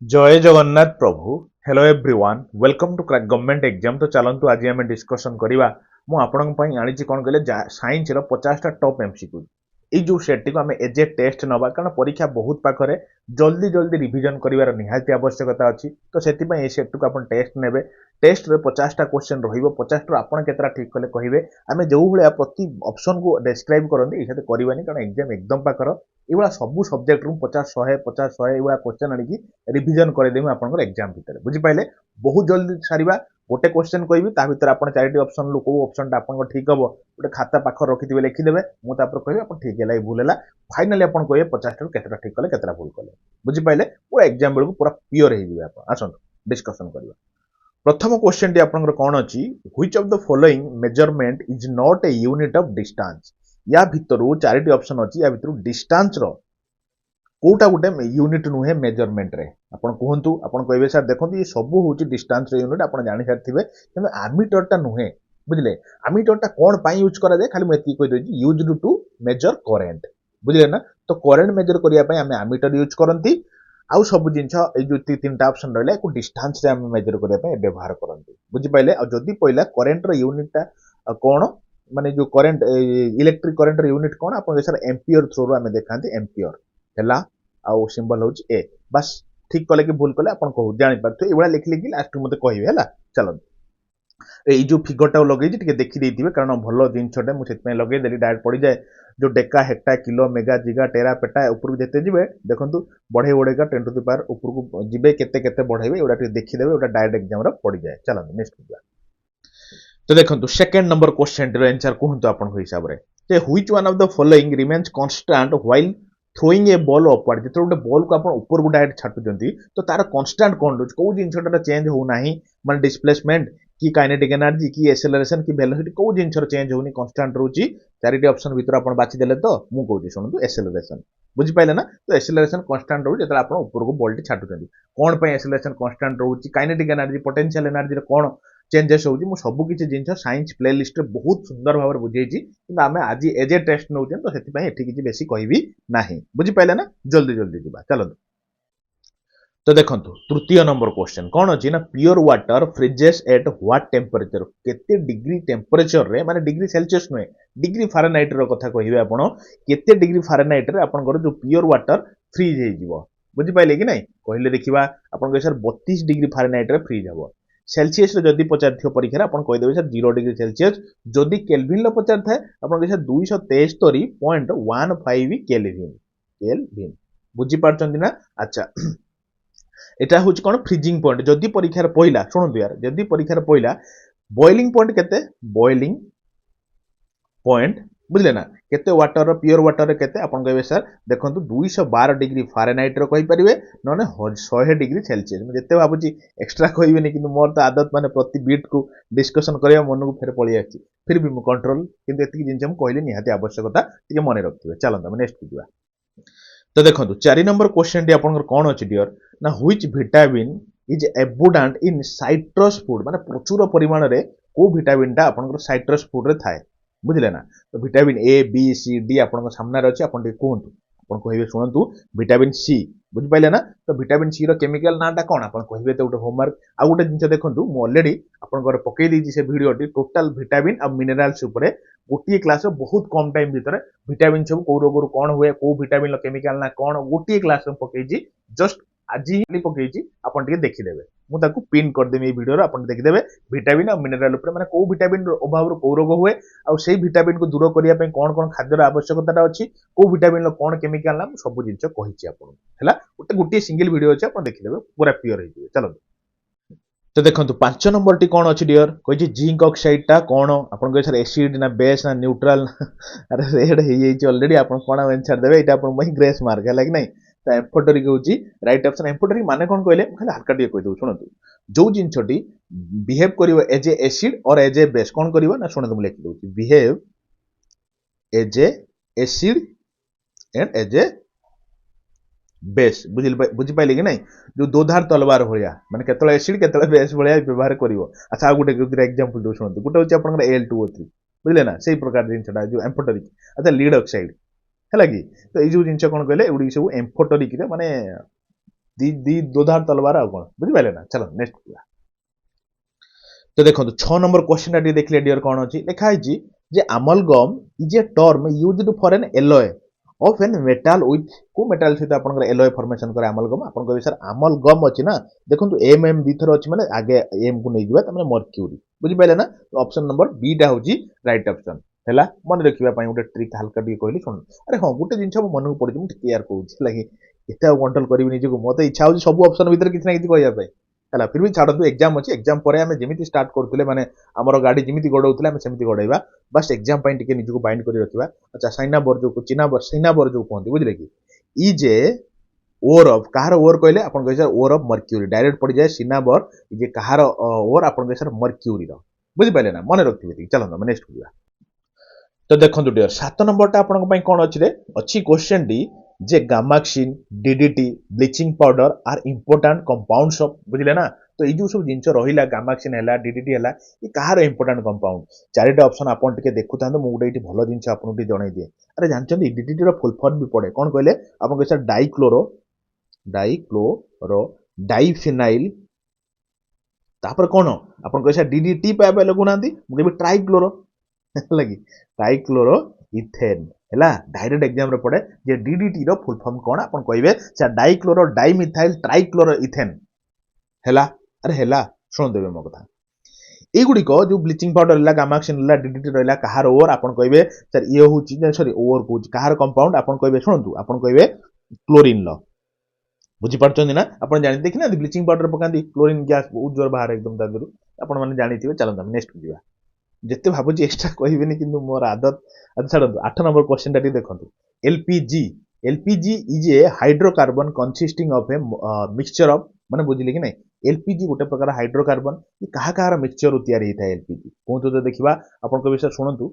जय जगन्नाथ प्रभु। Hello everyone, welcome to crack government exam. तो चलतु आज आम डिस्कसन करवा। मु आपण आनी कौन कहले साइंस 50टा टॉप एमसीक्यू ये जो सेट को आम एज ए टेस्ट नवा कारण परीक्षा बहुत पाखरे जल्दी जल्दी रिविजन कर निहाती आवश्यकता अच्छी। तो से सेट को आप टेस्ट ने टेस्ट रे 50टा क्वेश्चन रही 50 आप केतरा ठीक कले कहे आम जो भाया प्रति ऑप्शन को डिस्क्राइब करते ये करवानी कारण एग्जाम एकदम पाखर ये सब सब्जेक्ट रू 50 100 ये क्वेश्चन आनिकी रिविजन करदेमि आपनकर एग्जाम भितर बुझिपाइले। बहुत जल्दी सारिबा गोटे क्वेश्चन कहबी ता भितर आपन चारिटी ऑप्शन लो को ऑप्शन टा आपनकर ठीक हबो गोटे खाता पाखर रखिथिबे लिखिदेबे मु तापर कहबी आपन ठीक हैला भूल हैला फाइनली आपन कहबे 50 टा केतेटा ठीक कले केतेटा भूल कले बुझिपाइले। पूरा एग्जाम बेलू पूरा प्योर हे जिवे आपन आसन डिस्कशन करबा। प्रथम क्वेश्चन टी आपनकर कोन अछि which of the following measurement is not a unit of distance. या भितरु चारिटी ऑप्शन अछि या भितरु डिस्टेंस रो कोटा गोटे यूनिट नुहे मेजरमेंट रे आपण कहंतु आपण कहबे सर देखंतु ये सब होची डिस्टेंस रे यूनिट आपण जानि सारथिबे किंतु आमीटर टा नुहे बुझले। आमीटर टा कोन पई यूज करा जाय खाली मैं एती कहि दोची यूज्ड टू मेजर करंट बुझले ना। तो करंट मेजर करिया पई आमे आमीटर यूज करंती आउ सब जिंस ए जो तीनटा ऑप्शन रहले को डिस्टेंस रे आमे मेजर करिया पई व्यवहार करंती बुझि पाइले। आ जदी पहिला करंट रो यूनिट टा कोन माने जो करंट इलेक्ट्रिक करंट रो यूनिट कोन आपण सर एम्पियर थ्रू रो आमे देखांती एम्पियर हैला आउ सिंबल होची ए बस ठीक कले कि भूल कले आपण कहू जानि पारथु एवडा लिख लिखि लास्ट मते कहिबे हैला। चलो ए जो फिगर टा लगै टिके देखि देथिबे कारण भलो जिंसटे मु सेत में लगै देली डायरेक्ट पड़ी जाए जो deca hecta kilo mega giga tera peta ऊपर जेते जिवे देखंतु बढ़े बढ़ेगा 10 टू द पावर ऊपर को जिवे केते केते बढ़ाइबे एवडा टिके देखि देबे एवडा डायरेक्ट एग्जाम रे पड़ी जाए। चलो नेक्स्ट जा। तो देखंतु सेकंड नंबर क्वेश्चन रो आंसर कहंतु आपण हो हिसाब रे जे which one of the following remains constant while throwing a ball upward जो गोटे बॉल को आप ऊपर को डायरेक्ट छाटुचंती तो तार कांस्टेंट कोन रोज को जिंसटा चेंज हो नाही माने डिस्प्लेसमेंट की काइनेटिक एनर्जी की एक्सेलरेशन की वेलोसिटी को जिंसर चेंज होनी कांस्टेंट रोची चारिटी ऑप्शन भीतर आपण बाछि देले तो मु कहूची सुनतु एक्सेलरेशन बुझि पाइले ना। तो एक्सेलरेशन कांस्टेंट रोज जेतला आपण ऊपर को बॉल टी छाटुचंती कोन पे एक्सेलरेशन कांस्टेंट रोची काइनेटिक एनर्जी पोटेंशियल एनर्जी रे कोन चेंजेस होउची मु सब किछि जिंस साइंस प्लेलिस्ट रे बहुत सुंदर भाबर बुझेइची किंतु आमे आज एज ए टेस्ट नउचन तो सेति पई एठी किछि बेसी कहबी नाही बुझि पाइले ना। जल्दी जल्दी जीवा चलो। तो देखंतु तृतीय नंबर क्वेश्चन कौन अछि ना pure water freezes at what temperature केते डिग्री टेम्परेचर रे माने डिग्री सेल्सियस नुहे डिग्री फारेनहाइट रो कथा कहिबे आपण केते डिग्री फारेनहाइट रे आपण जो प्योर वाटर फ्रीज हे जिवो बुझि पाइले कि नै कहले देखिबा आपण के सर 32 डिग्री फारेनहाइट रे फ्रीज हबो। सेल्सियस रे जदी पचारथियो परीक्षा रे आपण कहि देबे सर 0 डिग्री सेल्सियस जदी केल्विन लो पचार थाए आपण के सर 273.15 केल्विन केल्विन बुझि पारछंती ना। अच्छा एटा होची कोन फ्रीजिंग पॉइंट जदी परीक्षा रे पहिला सुनंतु यार जदी परीक्षा रे पहिला बॉइलिंग पॉइंट केते बॉइलिंग पॉइंट बुझले ना केते वाटर प्योर वाटर केते आपण कहबे सर देखंतु 212 डिग्री फारेनहाइट रो कहि परिबे नने 100 डिग्री सेल्सियस मैं जते भाबुची एक्स्ट्रा कहबेनी किंतु मोर तो आदत माने प्रति बीट को डिस्कशन करिया मन को फेर पळि आछि फिर भी मु कंट्रोल किंतु एति जिंस हम कहली निहाती आवश्यकता टिके मने रखथिबे। चलो हम नेक्स्ट जीवा। तो देखो 4 नंबर क्वेश्चन टी आपन कौन अच्छी डियर ना which vitamin is abundant in citrus food माने प्रचुर परिमाण रे को विटामिन टा आपन साइट्रस फूड रे थाए बुझले ना। तो vitamin A B C D आपन सामने रे अछि आपन टी कहंतु आपन कहबे सुनंतु विटामिन सी बुझ पाइले ना। तो विटामिन सी रो केमिकल नाटा कोन आपन कहबे तो गोटे होमवर्क आ गोटे जिंस देखंतु मु ऑलरेडी आपन घर पकई दी से वीडियो टी टोटल विटामिन आ मिनरल्स ऊपर गोटे क्लास बहुत कम टाइम भीतर विटामिन सब को रोग कौन हुए को विटामिन केमिकल ना कौन गोटे क्लास में पकई जस्ट आज ही पकई आपन टिके देखिदेबे मु ताकू पिन कर देमी वीडियो रे आपन देखिदेबे विटामिन और मिनरल ऊपर माने को विटामिन अभाव को रोग हुए आ सेही विटामिन को दूर करिया पे कोन कोन खाद्यर आवश्यकता अछि को विटामिन कोन केमिकल ना सब जिंस कहिछि आपन हैला गोटे गोटे सिंगल वीडियो अछि आपन देखिदेबे पूरा क्लियर हे जिवे। चलो तो देखंतु 5 नंबर टी कोन अछि डियर कहि जिंक ऑक्साइड टा कोन आपन कहि सर एसिड ना बेस ना न्यूट्रल अरे रेड हे जे ऑलरेडी आपन कोन आंसर देबे एटा आपन मही ग्रेस मार्क है लाइक नै। तो एम्फोटेरिक होची राइट ऑप्शन एम्फोटेरिक माने कोन कहले खाली हल्का टी कहि दउ सुनतु जो जिंसटी बिहेव करिवो as a acid or as a base कोन करिवो ना सुनतु मु लिखि दउची behave as a acid and as a base बुझी पाइले कि नहीं जो दो धार तलवार भलिया माने केतले एसिड केतले बेस भलिया व्यवहार करिवो। अच्छा गोटे एग्जांपल दो सुनतु गोटे होची आपन Al2O3 बुझले ना सेही प्रकार जिंसटा जो एम्फोटेरिक अच्छा लीड ऑक्साइड हैला कि तो ए जो जिंस कोन कहले एउडी सब एम्फोटेरिक रे माने दी दी दोधार तलवार आ कोन बुझि पाले ना चलो नेक्स्ट तो देखो 6 नंबर क्वेश्चन टी देखले डियर कोन अछि लिखा है जे amalgam is a term used for an alloy of an metal with को मेटाल सहित आपन एलॉय फॉर्मेशन करे amalgam आपन कहबे सर amalgam अछि ना देखंतु एम दी थर अछि माने आगे एम को नै दिबा त माने मर्क्यूरी बुझि पाले ना ऑप्शन नंबर बी टा होछि राइट ऑप्शन हैला मन रखिबा पई गोटे ट्रिक हल्का डी कहली सुन अरे हां गोटे जिंस मन को पड़ि मु क्लियर कहूछि लागि एते कंट्रोल करबी निजे को मते इच्छा होछि सब ऑप्शन भीतर किछ ना किछ कहया पई हैला फिर भी छाड़ू एग्जाम अच्छी एग्जाम पर आम जमी स्टार्ट करुले माने आमर गाड़ी जमी गड़ौले आम सेमती गड़ाइबा बस एग्जाम टे निजक बाइंड कर रखा अच्छा साइनाबर जो सिनाबर जो कहते बुझे कि इ जे ओर ऑफ कहार ओर कहले आपन कहि sir ore of mercury direct पड़ जाए सिनाबर जे कहार ओर आपन कहि सर मर्क्यूरी रो बुझि पाले ना मन रखिबे चलो नेक्स्ट करिया तो देखंतु डियर 7 नंबरटा आपन पई कोन अछि रे अछि क्वेश्चन डी जे gammexane DDT bleaching powder are important compounds of बुझिले ना तो ई जो सब जिंस रहिला गामाक्सिन हैला डीडीटी हैला ई कहार इंपोर्टेंट कंपाउंड चारिटा ऑप्शन आपन टिके देखुतांतो मु गुडे इटी भलो जिंस आपन टी जणाई दिए अरे जानचंदी डीडीटी रो फुल फॉर्म भी पड़े कोन कहले आपन कहि सर डाइक्लोरो डाइफिनाइल तापर कोन आपन कहि सर डीडीटी पे लगु नांदी मु कहबी ट्राइक्लोरो लगी ट्राइक्लोरो इथेन हैला डायरेक्ट एग्जाम रे पड़े जे डीडीटी रो फुल फॉर्म कोन आपन कहबे से डाइक्लोरो डाइमिथाइल ट्राइक्लोरो इथेन हैला अरे हैला सुन देबे मो कथा ए गुडी को जो ब्लीचिंग पाउडर ला गामाक्सिन ला डीडीटी रहला कहार ओर आपन कहबे सर ये होची सॉरी ओर को कहार कंपाउंड आपन कहबे सुनतु आपन कहबे क्लोरीन लो बुझी पारछन ना आपन जानि देखिना ब्लीचिंग पाउडर पकांदी क्लोरीन गैस बहुत जोर बाहर एकदम दादरू आपन माने जानिथिबे चलो हम नेक्स्ट जिवा जेते भाबुची एक्स्ट्रा कहबेनी किंतु मोर आदत अच्छा छाड़ू 8 नंबर क्वेश्चन टा देखंतु LPG is a hydrocarbon consisting of a mixture of माने बुझिले कि नै एलपीजी गोटे प्रकार हाइड्रोकार्बन ई कहा कहार मिक्सचर तयारी हेता एलपीजी कोंतो तो देखिबा आपन को विषय सुनंतु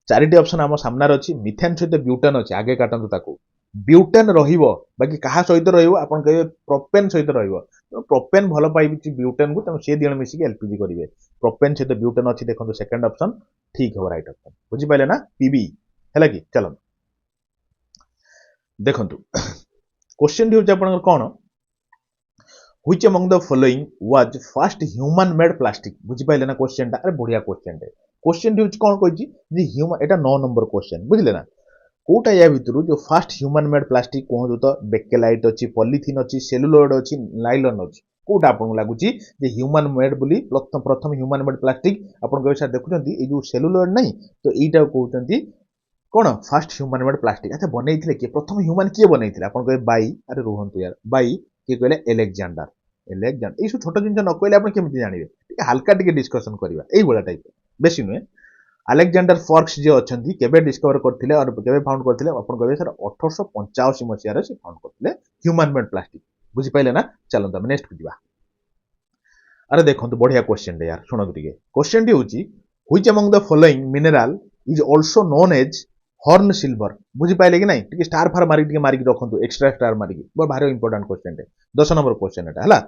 चारिटी ऑप्शन हम सामने अछि मिथेन सहित ब्यूटेन अछि आगे काटंतु ताको ब्यूटेन रहिबो बाकी कहा सहित रहिबो आपन कहबे प्रोपेन सहित रहिबो तो प्रोपेन भलो पाइबि ब्यूटेन को तम से दिण मिसी एलपीजी करिवे प्रोपेन सहित ब्यूटेन अछि देखंतु सेकंड ऑप्शन ठीक हो राइट ऑप्शन बुझि पाइले ना पीबी हैला कि चलो देखंतु क्वेश्चन दी आपन कोन which among the following was first human made plastic बुझि पाइले ना क्वेश्चन टा अरे बढ़िया क्वेश्चन दी कोन कहछि जे ह्यूमन एटा 9 नंबर क्वेश्चन बुझिले ना कोटा या भितरु जो फर्स्ट ह्यूमन मेड प्लास्टिक कहू तो बेकेलाइट अच्छी पॉलीथिन अच्छी सेलुलोइड अच्छी नाइलॉन अच्छी कोटा आपन लागुची जे ह्यूमन मेड बोली प्रथम ह्यूमन मेड प्लास्टिक आपन कहै सर देखुचंती ए जो सेलुलोइड नहीं तो एटा कहउचंती कोन फर्स्ट ह्यूमन मेड प्लास्टिक अच्छा बनैथिले के प्रथम ह्यूमन के बनैथिले आपन कहै बाई अरे रोहंतु यार बाई के कहले एलेक्जेंडर ए सब छोट जिंस न कहले आपन केमिति जानिबे टिके हल्का टिके डिस्कशन करबा एई बोला टाइप बेसी नुए अलेक्जेंडर फॉर्क्स जे अछंती केबे डिस्कवर करथिले और केबे फाउंड करथिले अपन कहबे सर 1885 मसिया रे से फाउंड करथिले ह्यूमन मेड प्लास्टिक बुझि पाइले ना चलो हम नेक्स्ट बुझिबा अरे देखंतु बढ़िया क्वेश्चन रे यार सुनंतु टिके क्वेश्चन डी होची which among the following mineral is also known as horn silver बुझि पाइले कि नहीं टिके स्टार फार मारी रखंतु एक्स्ट्रा स्टार मारी बहुत भारी इंपोर्टेंट क्वेश्चन रे 10 नंबर क्वेश्चन एटा हला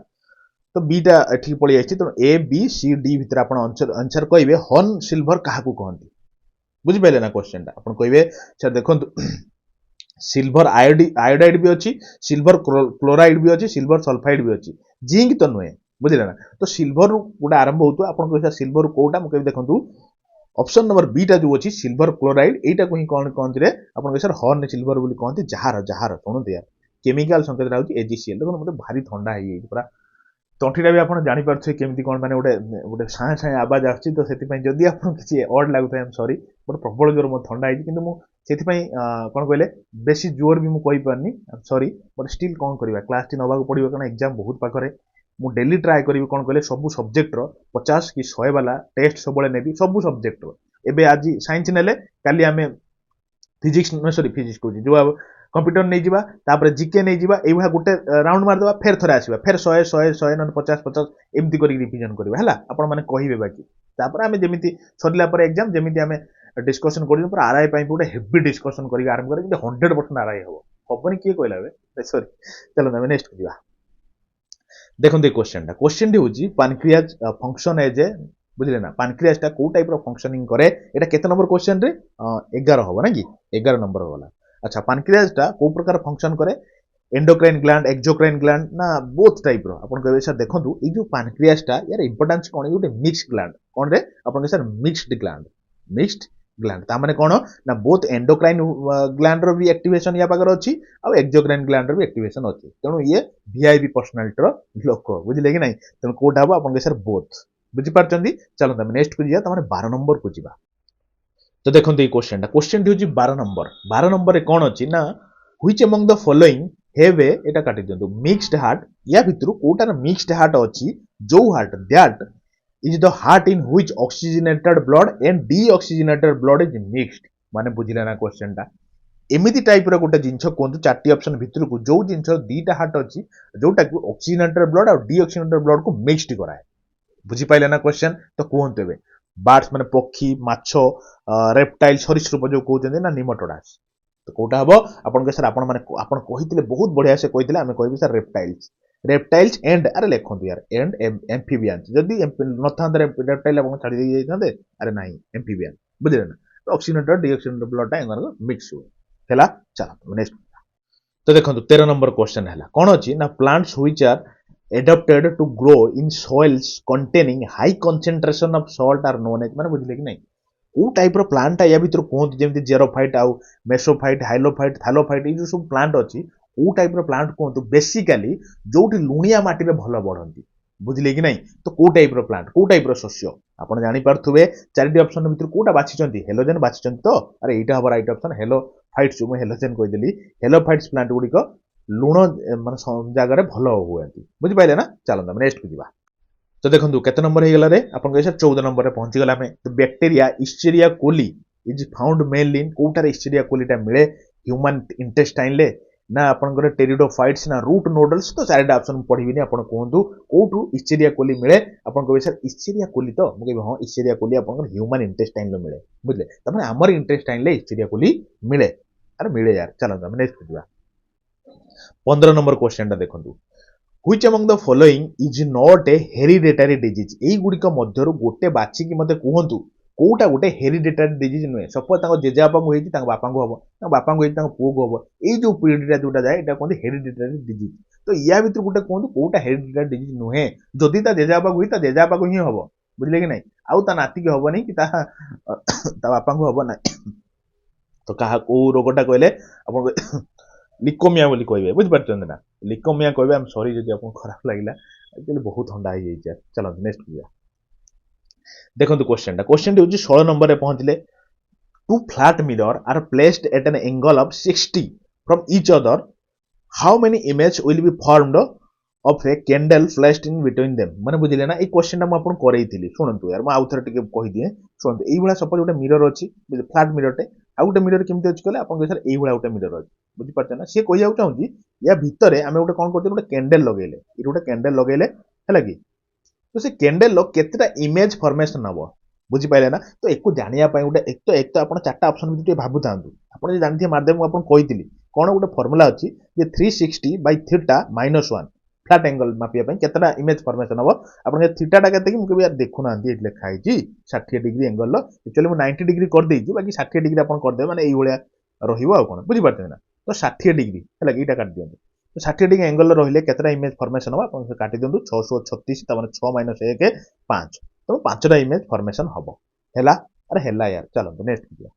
तो बीटा ठीक पड़ी आछि तो ए बी सी डी भीतर आपण आंसर कहबे हॉर्न सिल्वर काहाकू कहंती बुझि पाइले ना क्वेश्चन टा आपण कहबे सर देखंतु सिल्वर आयोडाइड भी अछि सिल्वर क्लोराइड भी अछि सिल्वर सल्फाइड भी अछि जिंक तो नुए बुझिले ना तो सिल्वर गुडा आरंभ होतो आपण कहबे सिल्वर कोटा म कहबे देखंतु ऑप्शन नंबर बी टा जो अछि सिल्वर क्लोराइड एटा को ही कोन कहंती रे आपण कहबे सर हॉर्न सिल्वर बोली कहंती जहार सुनंतु यार केमिकल संकेत राउची एजीसीएल देखो मते भारी ठंडा है पूरा तंठीटा भी आपन जानि पारछे केमिति कोन माने गोटे साए साए आवाज आछि तो सेति पई जदी आपन किछि ऑड लागुता आई एम सॉरी बट प्रबल जोर मो ठंडा आइछि किंतु मु सेति पई कोन कहले बेसी जोर भी मु कहि पारनी I am sorry but still कोन करबा क्लास टी नबाक पड़िबो कारण एग्जाम बहुत पाखरे मु डेली ट्राई करबी कोन कहले सब सब्जेक्ट रो 50 की 100 वाला टेस्ट सबले नेबी सब सब्जेक्ट रो एबे आज साइंस नेले काली हमें फिजिक्स सॉरी फिजिक्स को जो कंप्यूटर नहीं जीवा तापर जीके नहीं जीवा एई भा गुटे राउंड मार देबा फेर थरे आसीबा फेर 100 न 50 एमती करी रिवीजन करबा हला आपण माने कहिबे बाकी तापर हमें जेमिति सरिला पर एग्जाम जेमिति हमें डिस्कशन करियो पर आरआई पई गुटे हेवी डिस्कशन करी आरंभ करे जे 100% आरआई हो होबनी के कहला बे सॉरी चलो हम नेक्स्ट करिया देखो दे क्वेश्चन डी होजी पैनक्रियाज फंक्शन एज ए बुझले ना पैनक्रियाज टा को टाइप रो फंक्शनिंग करे एटा केते नंबर क्वेश्चन रे 11 होबो ना कि 11 नंबर होला अच्छा पैनक्रियाज टा को प्रकार फंक्शन करे एंडोक्राइन ग्लैंड एक्सोक्राइन ग्लैंड ना बोथ टाइप रो आपण कहबे सर देखंतु ई जो पैनक्रियास टा यार इंपोर्टेंस कोन गोटे मिक्स्ड ग्लैंड कोन रे आपण सर मिक्स्ड ग्लैंड ता माने कोन ना बोथ एंडोक्राइन ग्लैंड रो भी एक्टिवेशन या पाकर अछि आ एक्सोक्राइन ग्लैंड रो भी एक्टिवेशन अछि तेनु ये वीआईपी पर्सनालिटी रो लोक बुझिले कि नै तेनु कोटा हबो आपण सर बोथ बुझि पारचंदी चलो तमे नेक्स्ट को जिया तमाने 12 नंबर को जिबा तो देखंतु ई क्वेश्चन टी होची 12 नंबर रे कोन अछि ना which among the following have एटा काटी दियंतु मिक्स्ड हार्ट या भितरु कोटार मिक्स्ड हार्ट अछि जो heart that is the heart in which oxygenated blood and deoxygenated blood is mixed माने बुझिला ना क्वेश्चन टा एमिति टाइप रो गोटे जिंस कोंतु चारटी ऑप्शन भितरु को जो जिंस दीटा हार्ट अछि जोटा को ऑक्सीजनेटेड ब्लड और डीऑक्सीजनेटेड ब्लड को मिक्स्ड कराए बुझि पाइले ना क्वेश्चन तो कोहंतु एबे बार्ड्स माने पक्षी माछो रेप्टाइल सरीसृप जो कहउछन ना निमोटोडास तो कोटा हबो आपन के सर आपन माने आपन कहितले बहुत बढ़िया से कहितले हमें कहबी सर रेप्टाइल्स एंड अरे लेखंतु यार एंड एम्फीबियंस जदी न थांदे रेप्टाइल आपन छाडी दे जाइथांदे अरे नाही एम्फीबियन बुझिले ना तो ऑक्सीजनेटेड डीऑक्सीजनेटेड ब्लड टा एंगर मिक्स हुए हैला चला नेक्स्ट तो देखंतु 13 नंबर क्वेश्चन हैला कोन अछि ना plants which are adapted to grow in soils containing high concentration of salt are known as माने बुझिले कि नै को टाइप रो प्लांट या भितर कोहत जेमति जेरोफाइट आउ मेसोफाइट हाइलोफाइट थालोफाइट ई जो सब प्लांट अछि को टाइप रो प्लांट कोहतु बेसिकली जोठी लुणिया माटी रे भलो बढ़ंती बुझिले कि नै तो को टाइप रो प्लांट को टाइप रो शस्य आपण जानि पारथुबे चारटी ऑप्शन भितर कोटा बाछिचंती हेलोजन बाछिचंती तो अरे एटा हबो राइट ऑप्शन हेलोफाइट्स मु हेलोजन कहि देली हेलोफाइट्स प्लांट गुडी को लुण माने जगह रे भलो हुए बुझि पाइले ना चलो नेक्स्ट को जिबा तो देखंतु केते नंबर हे गेला रे आपन के 14 नंबर रे पहुंची गेला हमें तो bacteria Escherichia coli is found mainly in कोटार इस्चेरिया कोलीटा मिले ह्यूमन इंटेस्टाइन ले ना आपन गरे टेरिडोफाइट्स ना रूट नोडल्स तो चारटा ऑप्शन पढिबिनी आपन कोहंतु कोठु इस्चेरिया कोली मिले आपन कहबे सर इस्चेरिया कोली तो मु कहबे हां इस्चेरिया कोली आपन ह्यूमन इंटेस्टाइन ले मिले बुझले तमाने हमर इंटेस्टाइन ले इस्चेरिया कोली मिले अरे मिले यार चलो हम नेक्स्ट जिबा 15 नंबर क्वेश्चन टा देखंतु which among the following is not a hereditary disease एई गुडी का मध्यरु गोटे बाछि कि मते कहंतु कोटा गोटे हेरिडेटरी डिजीज नुहे सपोज ताको जेजापा को हेति ताको बापा को हबो ताको बापा को हेति ताको पुओ को हबो एई जो पीढ़ीटा जोटा जाय एटा कोन हेरिडेटरी डिजीज तो या भितर गोटे कहंतु कोटा हेरिडेटरी डिजीज नुहे जदी ता जेजापा को ता जेजापा को ही हबो बुझले कि नै आउ ता नाती के हबो नै कि ता बापा को हबो नै तो कहा को रोगटा कहले अपन लिकोमिया बोली कहबे बुझ पारछन ना लिकोमिया कहबे हम सॉरी जदी आपन खराब लागिला एक्चुअली बहुत ठंडा हो जाई चलो नेक्स्ट किया देखंतु क्वेश्चन टी होची 16 नंबर रे पहुंचले two flat mirror are placed at an angle of 60 from each other how many image will be formed of a candle flashed in between them माने बुझिले ना ए क्वेश्चन टा म आपन करैथिली सुनंतु यार म आउथर टिके कहि दिए सुनंतु एई बळा सपोज गोटे मिरर अछि फ्लैट मिरर टे आ गोटे मिरर केमते अछि कहले आपन सर एई बळा गोटे मिरर अछि बुझि पारछ ना से कहि जाउ चाहूची या भितरे आमे गोटे कोन करते गोटे कैंडल लगेले ई गोटे कैंडल लगेले हैला कि तो से कैंडल लो केतेटा इमेज फॉर्मेशन हबो बुझि पाइले ना तो एको जानिया पय गोटे एक तो आपण चारटा ऑप्शन भितर भाबु तांतु आपण जे जानथि माध्यम आपण कहितली कोन गोटे फार्मूला अछि जे 360 बाय थीटा -1 फ्लैट एंगल मापिया पय केतेटा इमेज फॉर्मेशन हबो आपण जे थीटा टा केते कि मुके यार देखु नांती एट लेखा हिची 60 डिग्री एंगल लो एक्चुअली मु 90 डिग्री कर देइची बाकी 60 डिग्री आपण कर दे माने एई भलिया रहिबो आ कोन बुझि पारछ ना तो 60 डिग्री हैला कि एटा काट दियंतु तो 60 डिग्री एंगल रहिले केतेटा इमेज फॉर्मेशन हबो आपण से काटि दियंतु 636 त माने 6 - 1 5 तो 5टा इमेज फॉर्मेशन हबो हैला अरे हैला यार चलो तो नेक्स्ट किया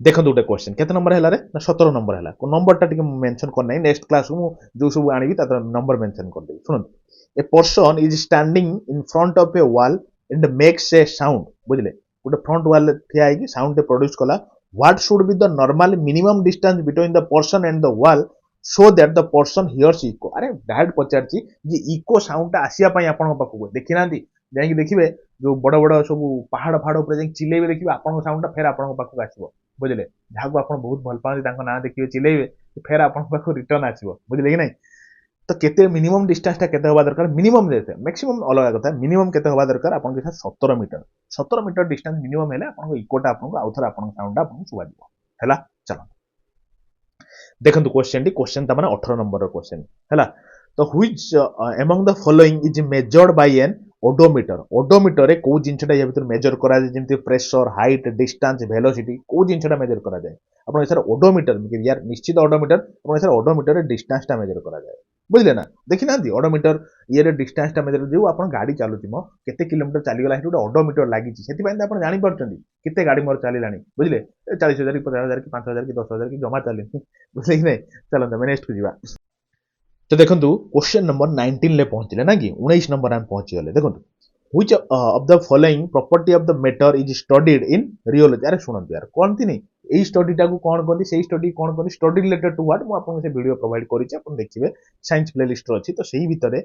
देखंतु गोटे क्वेश्चन केते नंबर हैला रे ना 17 नंबर हैला को नंबर टा टिके मेंशन कर नै नेक्स्ट क्लास मु जो सब आनिबी ता नंबर मेंशन कर देबी सुनंतु a person is standing in front of a wall and makes a sound बुझले गोटे फ्रंट वॉल ठिया आइ कि साउंड दे प्रोड्यूस कला what should be the normal minimum distance between the person and the wall so that the person hears echo अरे direct पचारची जे echo sound ता आसिया पई आपन पाखु देखि नांती जाई कि देखिबे जो बड़ बड़ सब पहाड़ पहाड़ ऊपर जाई चिलेबे देखिबे आपन साउंड ता फेर आपन पाखु आसीबो बुझले जाको आपन बहुत भल पाउँ तांको ना देखिबे चिलेबे फेर आपन पाखु रिटर्न आसीबो बुझले कि नै तो केते मिनिमम डिस्टेंस ता केते होबा दरकार मिनिमम देते मैक्सिमम अलग कथा मिनिमम केते होबा दरकार आपन के 17 मीटर डिस्टेंस मिनिमम हेले आपन इकोटा आपन आउथर आपन साउंड आपन सुबा दिबो हैला चलो देखंतु क्वेश्चन ता माने 18 नंबर रो क्वेश्चन हैला तो which among the following is measured by an odometer रे को जिनसटा या भीतर मेजर करा जाय जेमति प्रेशर हाइट डिस्टेंस वेलोसिटी को जिनसटा मेजर करा जाय आपण एसर ओडोमीटर यार निश्चित ओडोमीटर आपण एसर ओडोमीटर रे डिस्टेंस टा मेजर करा जाय बुझले ना देखि ना ओडोमीटर ये रे डिस्टेंस टा मेजर जो आपण गाड़ी चालुची म केते किलोमीटर चली गला हेतु ओडोमीटर लागि छि सेति पय आपण जानि परछंती केते गाड़ी मोर चलीलानी बुझले 40,000 की 50,000 की 5,000 की 10,000 की जमा चली बुझले कि नहीं चलो तमे नेक्स्ट को जीवा तो देखंतु क्वेश्चन नंबर 19 ले पहुंचले ना कि 19 नंबर हम पहुंची गले देखंतु which of the following property of the matter is studied in rheology अरे सुनंतु यार कोन थिनी एई स्टडी टा को कोन कोन सेई स्टडी कोन कोन स्टडी रिलेटेड टू व्हाट मु आपन से वीडियो प्रोवाइड करि छी आपन देखिबे साइंस प्लेलिस्ट रो अछि तो सेही भितरे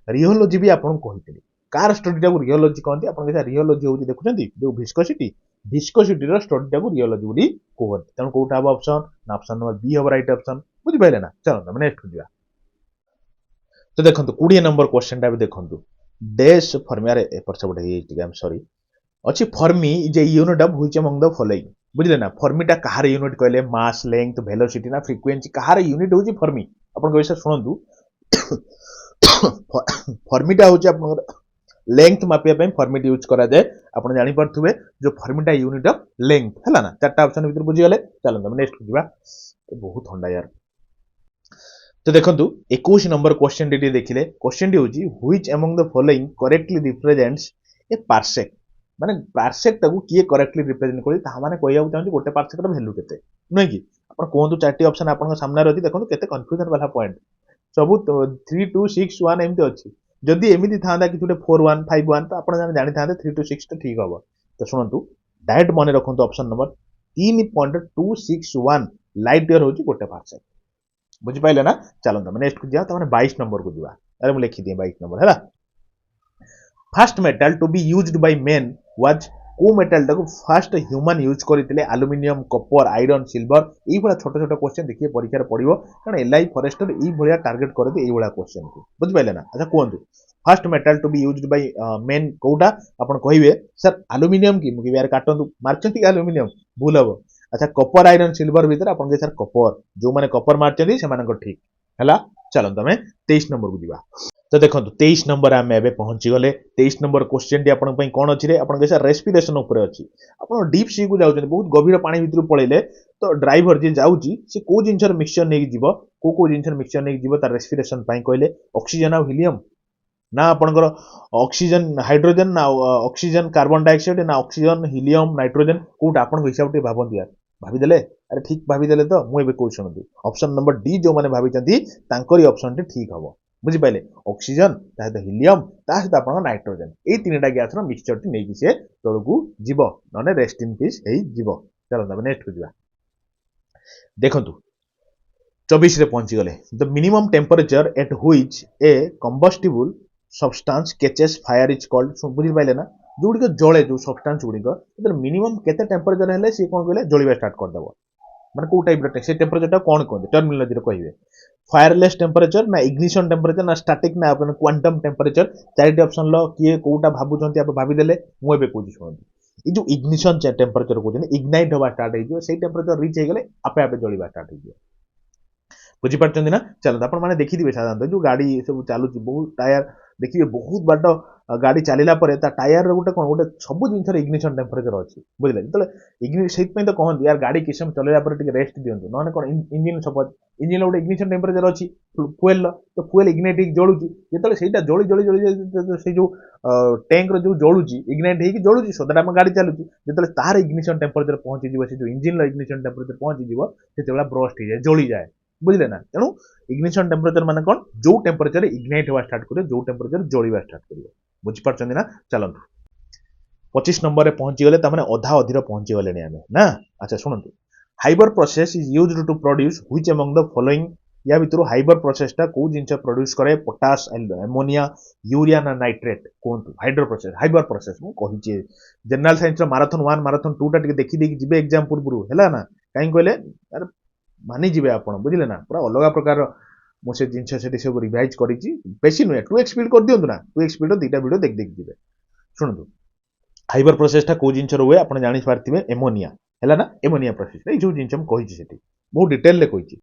रियोलॉजी भी आपन कहितली कार स्टडी टा को रियोलॉजी कहंती आपन के रियोलॉजी होउची देखुछंती जो विस्कोसिटी रो स्टडी टा को रियोलॉजी बोली कहंती तन कोटा हबो ऑप्शन ना ऑप्शन नंबर बी हबो राइट ऑप्शन बुझि पाइले ना चलो हम नेक्स्ट को जिया तो देखंतु 20 नंबर क्वेश्चन टा भी देखंतु डैश फॉर्मी अरे एपर सब आई एम सॉरी अछि फॉर्मी जे unit of which among the following बुझले ना फॉर्मी टा कहार यूनिट कहले मास लेंथ वेलोसिटी ना फ्रीक्वेंसी कहार यूनिट होची फॉर्मी अपन कइसे सुनंतु फॉर्मी टा होची अपन लेंथ मापिया पय फॉर्मी यूज करा जाय अपन जानि परथुबे जो फॉर्मी टा यूनिट ऑफ लेंथ हला ना चारटा ऑप्शन भीतर बुझि गले चलो हम नेक्स्ट जिबा बहुत ठंडा यार तो देखंतु 21 नंबर क्वेश्चन डी देखिले क्वेश्चन डी होची which among the following correctly represents A parsec माने पार्सेक ताकू किए करेक्टली रिप्रेजेंट करी ता माने कहिया चाहूची गोटे पार्सेक रो वैल्यू केते नै कि अपन कोहंतु चारटी ऑप्शन आपन सामने रहती देखंतु केते कंफ्यूजन वाला पॉइंट सब 3 2 6 1 एमती अछि जदि एमिति थांदा कि गोटे 4 1 5 1 तो आपन जानि थांदे 3 2 6 तो ठीक हबो तो सुनंतु डायरेक्ट माने रखंतु ऑप्शन नंबर 3.261 लाइट ईयर होची गोटे पार्सेक बुझी पाइले ना चलो हम नेक्स्ट को जा त माने 22 नंबर को दिबा अरे मु लिखि दे 22 नंबर हैला first metal to be used by men was को मेटल टाको फर्स्ट ह्यूमन यूज करथिले एल्युमिनियम कॉपर आयरन सिल्वर ई बडा छोट छोट क्वेश्चन देखिए परीक्षा रे पडिबो कारण एलआई फॉरेस्टर ई बढिया टारगेट करते ई बडा क्वेश्चन को बुझी पाइले ना अच्छा कोंतु first metal to be used by man कोडा अपन कहिबे सर एल्युमिनियम की मुके यार काटंतु मारचंती एल्युमिनियम भूल हबो अच्छा कॉपर आयरन सिल्वर भीतर अपन के सर कॉपर जो माने कॉपर मारचंती से माने को ठीक हैला चलो तमे 23 नंबर को दिबा तो देखंतु 23 नंबर आमे एबे पहुंची गले 23 नंबर क्वेश्चन डी अपन पई कोन अछि रे अपन के सर रेस्पिरेशन ऊपर अछि अपन डीप सी को जाउछन बहुत गभीर पानी भीतर पळेले तो ड्राइवर जे जाउची से को जिंसर मिक्सचर नेकी जीवो को जिंसर मिक्सचर नेकी जीवो तार रेस्पिरेशन पई कहले ऑक्सीजन आ हीलियम ना आपनकर ऑक्सीजन हाइड्रोजन ना ऑक्सीजन कार्बन डाइऑक्साइड ना ऑक्सीजन हीलियम नाइट्रोजन कोटा आपन हिसाब टे भाबन यार भाबी देले अरे ठीक भाबी देले तो मु एबे कोइ सुनदु ऑप्शन नंबर डी जो माने भाबी चंती तांकरी ऑप्शन टे ठीक हबो बुझी पाइले ऑक्सीजन ताहे तो हीलियम ताहे तो आपन नाइट्रोजन ए तीनटा गैस रो मिक्सचर टे नेकी से तळकू जीवो नने रेस्ट इन पीस हेई जीवो चलो तबे नेक्स्ट को जिवा देखंतु 24 रे पहुंची गले the minimum temperature at which A combustible substance catches fire is called बुझी पाइले ना जोड़ी जले जो सब्सटेंस गुड़ी मिनिमम केते टेंपरेचर हेले सी कोन कहले जळिबा स्टार्ट कर देबो माने को टाइप रे से टेंपरेचर टा कोन कहते टर्मिनोलॉजी रे कहिबे फायरलेस टेंपरेचर ना इग्निशन टेंपरेचर ना स्टैटिक ना अपन क्वांटम टेंपरेचर चारटी ऑप्शन लो किए कोटा भाबु जंती आप भाबी देले मु एबे कोजी सुनती ई जो इग्निशन टेंपरेचर को इग्नाइट होबा स्टार्ट हे जो सेही टेंपरेचर रीच हे गेले आपे आपे जळिबा स्टार्ट हे बुझी पारछंती ना चलो आपण माने देखि दिबे साधारणतः जो गाड़ी सब चालू बहुत टायर देखिए बहुत बाट गाड़ी चलीला परे ता टायर रे गोटे कोन गोटे सब जिंस रे इग्निशन टेंपरेचर अछि बुझले तले इग्निशन सेत पे तो कहन यार गाड़ी किसम चलेला परे टिके रेस्ट दियंतु नने कोन इंजन सपोज इंजन गोटे इग्निशन टेंपरेचर अछि फ्यूल तो फ्यूल इग्नाइट जळुची जेतले सेटा जळी जळी जळी से जो टैंक रो जो जळुची इग्नाइट हेकी जळुची सदाटा हम गाड़ी चालुची जेतले तार इग्निशन टेंपरेचर पहुंची जीव से जो इंजन रो इग्निशन टेंपरेचर पहुंची जीव सेतेला ब्रस्ट हे जाय जळी जाय बुझले ना तेणु इग्निशन टेंपरेचर माने कोन जो टेंपरेचर इग्नाइट होवा स्टार्ट करे जो टेंपरेचर जळिबा स्टार्ट करियो बुझी पारछन ना चलंतु 25 नंबर रे पहुंची गले त माने आधा अधीर पहुंची गले नि हमें ना अच्छा सुनंतु Haber process is used to produce which among the following या भितरु हाइबर प्रोसेस टा को जिंस प्रोड्यूस करे पोटास एमोनिया यूरिया ना नाइट्रेट कोंतु हाइबर प्रोसेस मु कहिचे जनरल साइंस रो मैराथन 1 मैराथन 2 टा टिके देखि देखि जिबे एग्जाम पूर्वरु हैला ना काई कहले यार मानि जीवे आपण बुझिले ना पूरा अलग प्रकार मो से जिंस से सब रिवाइज करिछि बेसी नुए 2x स्पीड कर दियंतु ना 2x स्पीड दीटा वीडियो देख देख जीवे सुनंतु हाइबर प्रोसेस टा को जिंस रो हुए आपण जानि पारथिबे एमोनिया हैला ना एमोनिया प्रोसेस ए जो जिंस हम कहिछि सेठी बहुत डिटेल ले कहिछि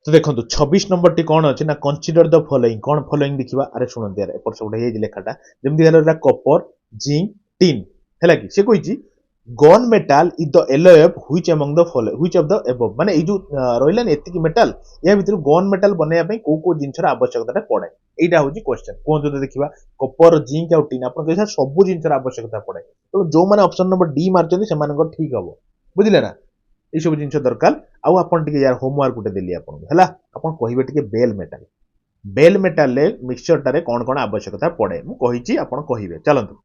तो देखो 26 नंबर टी कौन अच्छे ना कंसीडर द फॉलोइंग कौन फॉलोइंग देखिबा अरे सुनन यार एपर सब हे लेखाटा जेमति हला कॉपर जिंक टिन हैला कि से कहिची gun metal is the alloy which among the follow which of the above माने ई जो रहिलान एतिकी मेटल या भितर गन मेटल बनेया पई को जिंसर आवश्यकता पड़े एटा होची क्वेश्चन कोन जो देखिबा कॉपर जिंक और टिन अपन कहिसा सब जिंसर आवश्यकता पड़े तो जो माने ऑप्शन नंबर डी मारचंदी से मानकर ठीक हबो बुझिले ना ये सब जिन दरकार आउ आपन टिके यार होमवर्क गुटे देली आपन हला आपन कहिबे टिके बेल मेटल ले मिक्सचर टारे कोन कोन आवश्यकता पड़े मु कहिची आपन कहिबे चलंतु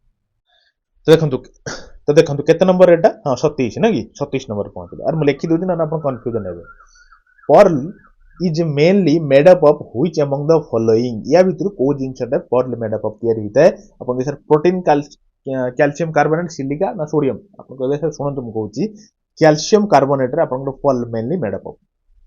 तो देखंतु केते नंबर एटा हां 27 ना कि 27 नंबर पहुंचले और मु लिखि दोदी ना आपन कंफ्यूजन हेबे pearl is mainly made up of which among the following या भीतर को जिनसटा पर्ल मेड अप ऑफ तयारी हिताय आपन के sir protein calcium carbonate silica ना सोडियम आपन कहले सर सुनंतु मु कहूची कैल्शियम कार्बोनेट रे आपन pearl mainly made up of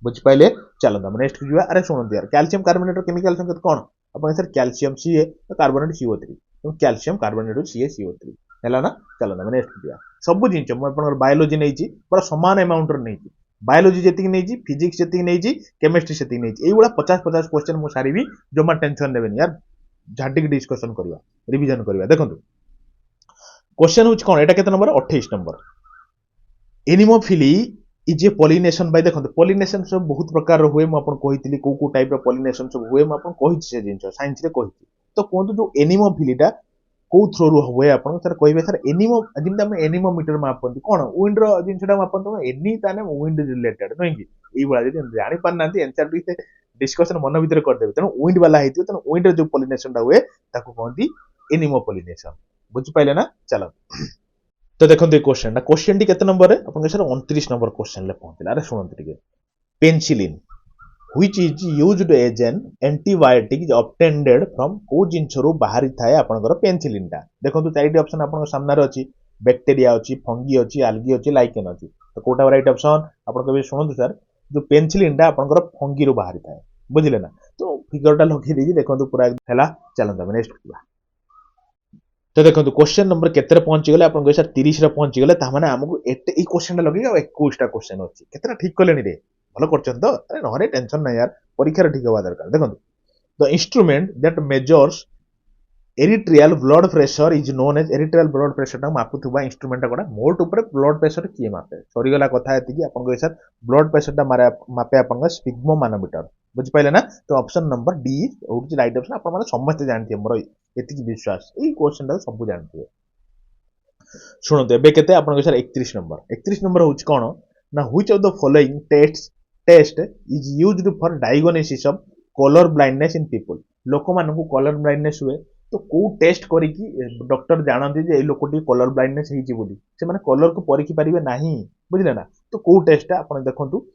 बुझ पाइले चलो हम नेक्स्ट जुआ अरे सुनंतु यार कैल्शियम कार्बोनेट रो केमिकल संकेत कोन आपन सर कैल्शियम Ca तो कार्बोनेट CO3 तो कैल्शियम कार्बोनेट CaCO3 हैला ना चलो हम नेक्स्ट जुआ सब जिंच मु आपन बायोलॉजी नैची पूरा समान अमाउंट रो नैची बायोलॉजी जेतिक नैची फिजिक्स जेतिक नैची केमिस्ट्री जेतिक नैची एई गुला 50 क्वेश्चन मु सारीबी जमा टेंशन नेबेनी यार झाटिक डिस्कशन करबा रिवीजन करबा देखंतु क्वेश्चन होच कोन एटा केते number 28 number anemophily is a pollination by देखो पॉलिनेशन सब बहुत प्रकार हुए मु आपन कहितली को टाइप रो पॉलिनेशन सब हुए मु आपन कहिछि से जिंस साइंस रे कहिछि तो कोन जो एनिमोफिलीटा को थ्रो रो हुए आपन सर कहबे सर एनिमो जिम हम एनिमोमीटर मापन कोन विंड रो जिंसटा मापन तो एनी ताने विंड रिलेटेड नहीं कि एई बळा जदि जानि पान नांती एनसीईआरटी से डिस्कशन मन भीतर कर देबे तनो विंड वाला हेतियो तनो विंड रो जो पॉलिनेशन टा हुए ताको कहंती एनिमो पॉलिनेशन बुझ पाइले ना चलो तो देखो क्वेश्चन टी केते नंबर है अपन सर 29 नंबर क्वेश्चन ले पहुंचला अरे सुनंत टिके penicillin which is used as an antibiotic is obtained from को जिंस रो बाहरी थाए आपनकर पेनिसिलिन टा देखो चारिटी ऑप्शन आपन सामने रे अछि बैक्टीरिया अछि फंगी अछि एल्गी अछि लाइकेन अछि तो कोटा राइट ऑप्शन आपन कबे सुनंतु सर जो पेनिसिलिन टा आपनकर फंगी रो बाहरी थाए बुझिले ना तो फिगरटा लगे देजी देखो पूरा हैला चलंत हम नेक्स्ट किबा तो देखो क्वेश्चन नंबर केते पहुंची गले आपन सर 30 रे पहुंची गले ता माने हमकु एते ई क्वेश्चन लगे 21 टा क्वेश्चन अछि केतेटा ठीक कलेनी रे भलो करछन तो अरे नहरे टेंशन ना यार परीक्षा रे ठीक होवा दरकार देखो the instrument that measures arterial blood pressure is known as arterial blood pressure टा मापुथुबा इंस्ट्रूमेंट कोडा मोट ऊपर ब्लड प्रेशर किए मापे सॉरी गला कथा एति कि आपन सर ब्लड प्रेशर टा मापे आपन स्पिग्मोमानोमीटर बुझ पाइले ना तो ऑप्शन नंबर डी होची राइट ऑप्शन आपन माने समस्त जानथि हमरो एति कि विश्वास ए क्वेश्चन टा सब जानथि सुनते एबे केते आपन सर 31 नंबर होची कोन ना which of the following test is used for diagnosis of colour blindness in people लोक मानकु कलर ब्लाइंडनेस हुए तो को टेस्ट करी डॉक्टर जानते जे ए लोकटी कलर ब्लाइंडनेस हिची बोली से माने कलर को परखि परिबे नाही बुझले ना तो को टेस्ट आपन देखंतु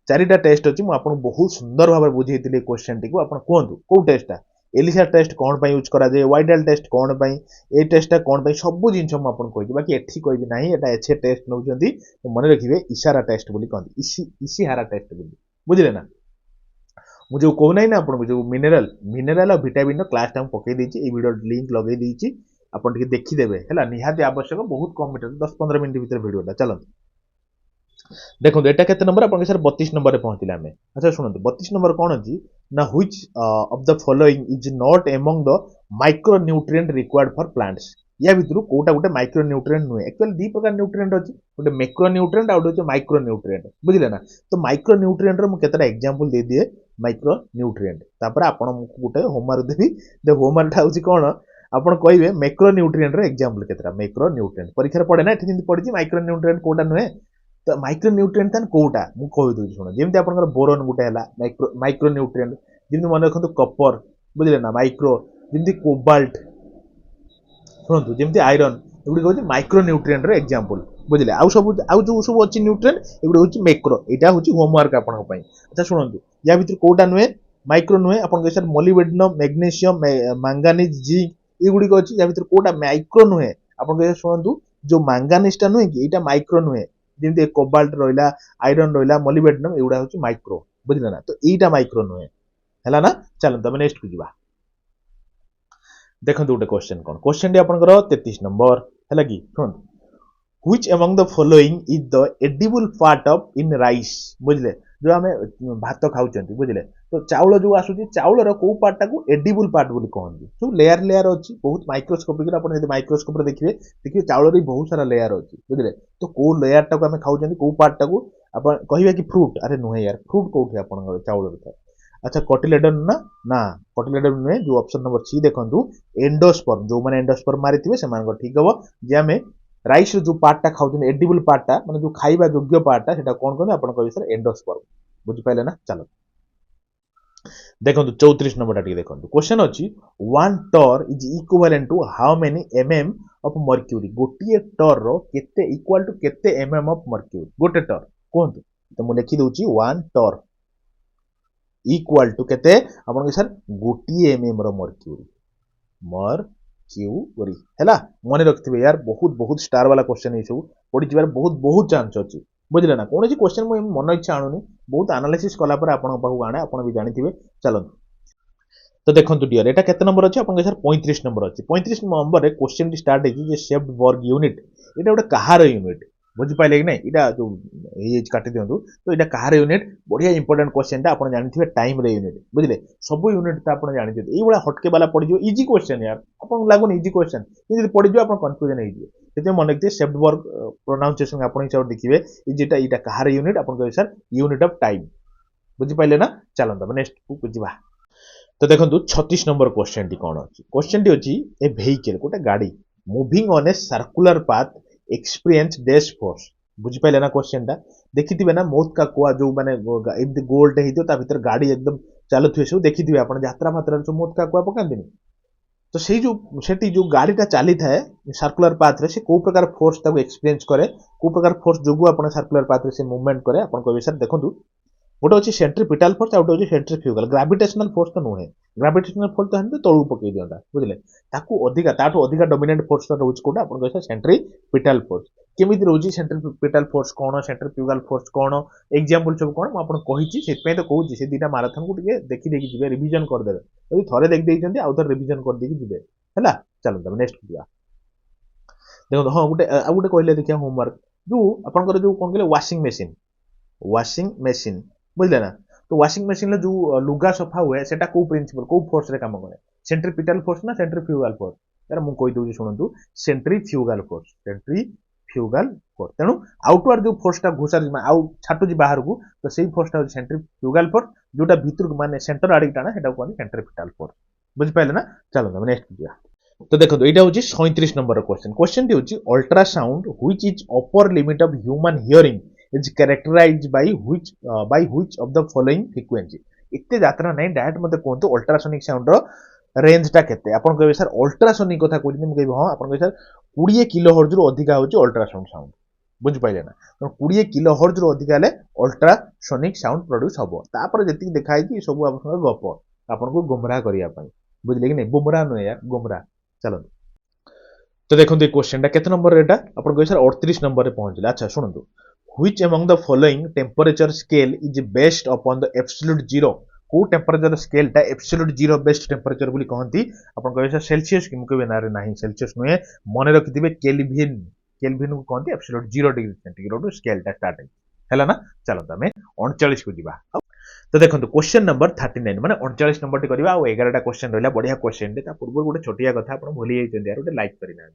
चारिटा टेस्ट अछि मु आपन बहुत सुंदर भाबे बुझेइतिले क्वेश्चन टी को आपन कोंतु को टेस्ट एलिसा टेस्ट कोन पई यूज करा जे वाइडल टेस्ट कोन पई ए टेस्ट कोन पई सब जिंस हम आपन कहि बाकी एठी कहबी नाही एटा एछे टेस्ट नउचंदी तो मन रखिबे इशारा टेस्ट बोली कहंती इशिहारा टेस्ट बोली बुझले ना मुझे कहू ना आपको जो मिनेराल और विटामिन क्लास टाइम पकई देछि ए वीडियो लिंक लगे देछि आपन टिके देखि देबे हैला निहाती आवश्यक बहुत कम मीटर 10-15 मिनिट भीतर वीडियोटा चलो देखो एटा केते नंबर आपन सर 32 नंबर रे पहुंचिला हमें अच्छा सुनंतु 32 नंबर कोन अछि ना which of the following is not among the micro nutrient required for plants या भितरु कोटा गोटे माइक्रो न्यूट्रिएंट नुए एक्चुअली दी प्रकार न्यूट्रिएंट अछि गोटे मैक्रो न्यूट्रिएंट और होचे माइक्रो न्यूट्रिएंट बुझिले ना तो माइक्रो न्यूट्रिएंट रो मु केतेटा एग्जांपल दे दिए माइक्रो न्यूट्रिएंट तापर आपण गोटे होमवर्क देबी दे होमवर्क टा होची कोन आपण कहबे मैक्रो न्यूट्रिएंट रो एग्जांपल केतेटा मैक्रो न्यूट्रिएंट परीक्षा पड़े ना एठी जिंदि पड़िची माइक्रो न्यूट्रिएंट कोटा नुए तो माइक्रो न्यूट्रिएंट तन कोटा मु कहि दउ सुन जेमति आपनकर बोरोन गुटे हला माइक्रो न्यूट्रिएंट जेमति मन रखंतु कॉपर बुझिले ना माइक्रो जेमति कोबाल्ट सुनतु जेमति आयरन एगुडी कहछि माइक्रो न्यूट्रिएंट रो एग्जांपल बुझिले आउ जो सब अछि न्यूट्रिएंट एगुडी होछि मैक्रो एटा होछि होमवर्क आपन पई अच्छा सुनंतु या भीतर कोटा नुए माइक्रो नुए आपन सर मोलिब्डेनम मैग्नीशियम मैंगानीज जिंक एगुडी कहछि या भीतर कोटा माइक्रो नुए आपन सुनंतु जो मैंगानीज टा नुए कि एटा माइक्रो नुए जेमति कोबाल्ट रहिला आयरन रहिला मोलिब्डेनम एगुडा होछि माइक्रो बुझिले ना तो एटा माइक्रो नुए हैला ना चलो तमे नेक्स्ट को जिबा देखंतु गोटे क्वेश्चन डी आपनकर 33 नंबर हैला कि सुन which among the following is the edible part of in rice बुझले जो आम भात खाऊँ बुझे तो चाउल जो आसूँ चाउलर कौ पार्टा को एडिबल पार्ट बोली कहते जो लेयर लेयर अच्छी बहुत माइक्रोस्कोपिक आप माइक्रोस्कोप देखिए देखिए चाउल भी बहुत सारा लेयर अच्छी बुझे तो कौ लेयर टाक आम खाऊँ कौ पार्टा को आप कहे कि फ्रुट अरे नुहे यार फ्रुट कौटी आप चाउल था अच्छा कटिलेडन ना ना कटिलेडन नुहे जो ऑप्शन नंबर सी देखो एंडोस्पर्म जो मैंने एंडोस्पर्म मारी थे से ठीक हम जे आम राइस जो पार्टा खाऊँ एडिबल पार्टा मैंने जो खाଇବା योग्य पार्टा से कौन कहते आप कहे सर एंडोस्पर्म बुझिपारे ना चलो देखो 34 नंबर टा देखो क्वेश्चन अच्छी 1 torr is equivalent to how many mm of mercury गोटे टर रो केते इक्वल टू केते एमएम ऑफ मर्क्यूरी गोटे टर कहतु तो मुझे लिखि दूची 1 टर इक्वल टू केते आपन के सर गोटे एमएम रो मर्क्यूरी मर्क्यूरी हैला मन रखिथे यार बहुत बहुत स्टार वाला क्वेश्चन ये सब पड़ी जबार बहुत बहुत चांस अच्छी बुझे ना कौन क्वेश्चन मुझे मन इच्छा आणुनी बहुत आनालिसिस कलापर आपण पाखु आणे आपण भी जानिथिबे चलନ୍ତୁ तो देखो डियर एटा केते नंबर अच्छे आपन सर 35 नंबर अच्छे 35 नंबर रे क्वेश्चन स्टार्ट है जे शेप्ड वर्ग यूनिट एटा गोटे कहार यूनिट बुझी पाइले कि नहीं एटा जो एज काटी दियंतु तो एटा कहार यूनिट बढ़िया इंपोर्टेंट क्वेश्चन ता आपण जानिथिबे टाइम रे यूनिट बुझिले सब यूनिट ता आपण जानिथिबे एई बडा हटके वाला पड़ी जो इजी क्वेश्चन यार आपण लागुन इजी क्वेश्चन यदि पड़ी जो आपण कंफ्यूजन हे जे सेते मन रखिए शेप्ड वर्ग प्रोनाउंसिएशन आपण हिसाब देखिबे इजीटा एटा कहार यूनिट आपण कहे सर यूनिट ऑफ टाइम बुझी पाइले ना चलंत नेक्स्ट को बुझिबा तो देखो 36 नंबर क्वेश्चन टी कौन अच्छी क्वेश्चन टी अच्छी ए वेहिकल गोटे गाड़ी moving on a circular path experience dash force बुझिपारे ना क्वेश्चन टा देखिथिबे ना मौत का कुआ जो माने एमती गोल टे हितो ता भीतर गाड़ी एकदम चलुथिबे सब देखिथिबे आपण यात्रा मात्रा जो मौत का कुआ पकांदिनी तो से जो सेठी जो गाड़ीटा चली थाए सर्कुलर पाथ रे से को प्रकार फोर्स ताको एक्सपीरियंस करे को प्रकार फोर्स जोगु आपण सर्कुलर पाथ रे से मूवमेंट करे आपण कहबे सर देखंतु गोटे अच्छी सेंट्रीपिटाल फोर्स आउ गोटे सेंट्रीफ्यूगल ग्रेविटेशनल फोर्स तो नुहे ग्रेविटेशनल फोर्स तो हेतु तळु पकई दियंता बुझिले ताकू अधिका ताठू अधिका डोमिनेंट फोर्स तो रहउछ कोटा आपण कहै सेंट्रीपिटाल फोर्स केमिति रहउछ सेंट्रीपिटाल फोर्स कोन सेंट्रीफ्यूगल फोर्स कोन एग्जांपल सब कोन म आपण कहिछि सेत पे तो कहउछि से दीटा मैराथन को टिके देखि देखि जिवे रिवीजन कर देबे यदि थरे देख देइछन्ती आउ थरे रिवीजन कर देकि जिवे हैला चलो तब नेक्स्ट दिया देखो हां गोटे आ गोटे कहले देखिया होमवर्क जो आपनकर जो कोन कहले वाशिंग मशीन बुझले ना तो वाशिंग मशीन जो लुगा सफा हुए सेटा को प्रिंसिपल को फोर्स रे काम करे सेंट्रीपिटल फोर्स ना सेंट्रीफ्यूगल फोर्स यार मु कहि दोजी सुनंतु सेंट्रीफ्यूगल फोर्स तेनु आउटवर्ड जो फोर्स ता घुसा आउ छाटु जी बाहर को तो सेही फोर्स ता सेंट्रीफ्यूगल फोर्स जोटा भीतर माने सेंटर आड़ी टाना सेटा कोन सेंट्रीपिटल फोर्स बुझ पाइले ना चलो हम नेक्स्ट दिया तो देखो एटा होची 37 नंबर क्वेश्चन टी होची ultrasound which is upper limit of human hearing is characterized by which of the following frequency इत्ते यात्रा नहीं डायरेक्ट मते कोनतो अल्ट्रासोनिक साउंड रो रेंज टा केते आपण कहबे सर अल्ट्रासोनिक कथा कोइ हम कहबे हां आपण कहबे सर 20 किलोहर्ट्ज रो अधिका होची अल्ट्रासाउंड साउंड बुझ पाइले ना तो 20 किलोहर्ट्ज रो अधिका ले अल्ट्रासोनिक साउंड प्रोड्यूस हबो तापर जति देखाई कि सब आपण गप आपण को गुमराह करिया पई बुझले कि नहीं गुमराह न यार गुमराह चलो तो देखो ये क्वेश्चन टा केते नंबर रेटा आपण कहबे सर 38 नंबर रे पहुंचले अच्छा सुनंतु which among the following temperature scale is based upon the absolute zero को टेम्परेचर स्केल टा एब्सोल्यूट जीरो बेस्ट टेम्परेचर बोली कहंती आपण कहबे सेल्सियस कि कहबे ना रे नाही सेल्सियस नुहे मन रखिथिबे केल्विन को कहंती एब्सोल्यूट 0 डिग्री सेंटीग्रेड स्केल टा स्टार्ट हैला ना चलो तमे 39 को जिबा तो देखो क्वेश्चन नंबर 39 माने 39 नंबर टी करबा आ 11 टा क्वेश्चन रहला बढ़िया क्वेश्चन टा पूर्व गोटे छोटिया कथा आपण भूली जाइछन यार गोटे लाइक करिना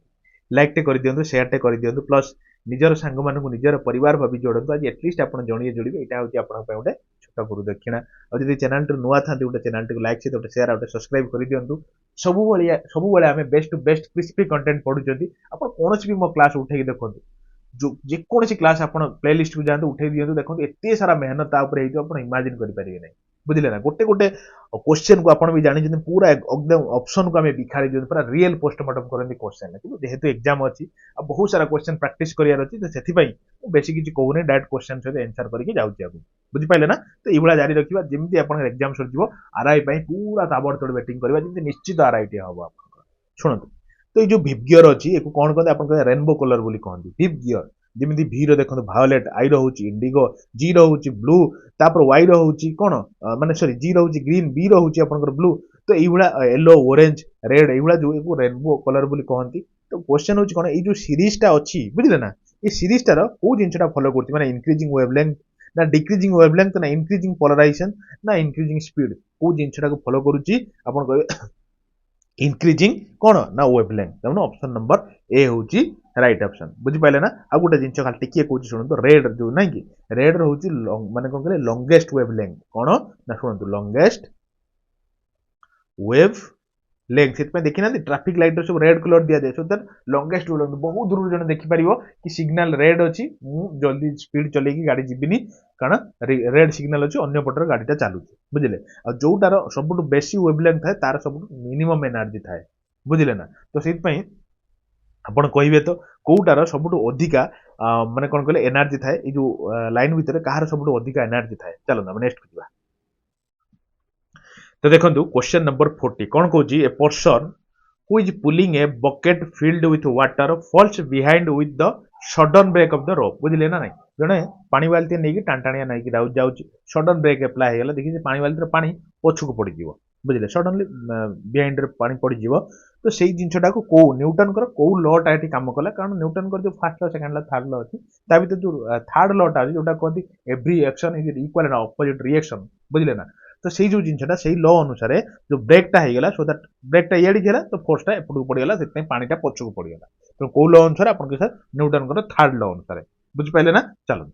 लाइक टे कर दियंतु शेयर टे कर दियंतु प्लस निजर सांग मानकु निजर परिवार भाबी जोड़ंतु आज एटलीस्ट आपण जणिए जोड़िबे एटा होची आपण पय गोटे छोटा गुरु दक्षिणा और जदि चैनल टू नुवा थांती गोटे चैनल टू लाइक से गोटे शेयर और सब्सक्राइब कर दियंतु सब बेले आमे best to best crispy content पढुचंती आपण कोनोसी भी मो क्लास उठेई देखंतु जो जे कोनोसी क्लास आपण प्लेलिस्ट को जानतु उठेई दियंतु देखंतु एते सारा मेहनत ता ऊपर हेतु आपण इमेजिन करि परिबे नै बुझिले ना गोटे गोटे क्वेश्चन को आपण भी जानि जने पूरा एकदम ऑप्शन को हमें बिखारी दियंतु पूरा रियल पोस्टमार्टम करंती क्वेश्चन कि जेहेतु एग्जाम अछि आ बहुत सारा क्वेश्चन प्रैक्टिस करियार अछि तो सेथि पई बेसी किछि कहूने डायरेक्ट क्वेश्चन से आंसर करके जाउछि आगु बुझि पाइले ना तो इबळा जारी रखिबा जेमति आपण एग्जाम सर जीवो आरआई पई पूरा ताबड़तोड़ बैटिंग करबा जेमति निश्चित आरआई टी हबो आपण सुनंतु तो ये जो विव गियर अछि एको कोन कहते आपण कहते रेनबो कलर बोली कहंती विव गियर जेमति भी रो देखो वायोलेट आई रो होची इंडिगो जी रो होची ब्लू तापर वाई रो होची कोन माने सॉरी जी रो होची ग्रीन बी रो होची आपनकर ब्लू तो एइबुला येलो ऑरेंज रेड एइबुला जो एको रेनबो कलर बोली कहंती तो क्वेश्चन होची कोन ए जो सीरीज टा अछि बुझिले ना ये सीरीज टार को जिंसटा फॉलो करती माने इंक्रीजिंग वेवलेंथ ना डिक्रीजिंग वेवलेंथ ना इंक्रीजिंग पोलराइजेशन ना इंक्रीजिंग स्पीड को जिनछटा को फॉलो करूची आपण कहबे इंक्रीजिंग कोन ना वेवलेंथ तमन ऑप्शन नंबर ए होची राइट ऑप्शन बुझी पाइले ना आ गोटे जिनछ खाली टिके कहूची सुनतो रेड जो नै कि रेड होची माने कोन कहले लॉन्गेस्ट वेवलेंथ कोन ना सुनतो लॉन्गेस्ट वेव लेंथ से देखी ना ट्रैफिक लाइट सब रेड कलर दिया जाए सो दैट लॉन्गेस्ट वेव बहुत दूर जन देखि परिबो कि सिग्नल रेड अछि मु जल्दी स्पीड चलेकी गाड़ी जिबिनी कारण रेड सिग्नल अछि अन्य पटर गाड़ीटा चालुछि बुझिले आ जोटार सबटु बेसी वेवलेंथ थाए तार सबटु मिनिमम एनर्जी थाए बुझिले ना तो सेति पई आपण कहिबे तो कोउटार सबटु अधिका माने कोन कहले एनर्जी थाए ई जो लाइन भितर कहार सबटु अधिका एनर्जी थाए चलो ना नेक्स्ट बुझिबा तो देखो क्वेश्चन नंबर 40 कौन कौन a person who is pulling a bucket filled with water falls behind with the sudden break of the rope बुझिले ना नहीं जने पानी बाल्टी नहीं कि टांटाणिया नहीं कि जाउची सडन ब्रेक अप्लाई हेला देखि पानी बाल्टी रे पानी पछुक पड़ी जीवो बुझिले सडनली बिहाइंड रे पानी पड़ी जीवो तो सेही जिंसटा को को न्यूटन कर को लॉ टा एठी काम कला कारण न्यूटन कर जो first law second law third law अछि ता भीतर जो थर्ड लॉ टा जोटा कहती every action is equal and opposite reaction बुझिले ना तो सेही जो जिनछटा सेही लॉ अनुसार जो ब्रेकटा हो गला सो दैट ब्रेकटा इयाडी गेला तो फोर्सटा एपटू पड़ी गला सेतै पानीटा पछुक पड़ी गला तो को लॉ अनुसार आपन के सर न्यूटन कर थर्ड लॉ अनुसार बुझ पाइले ना चलो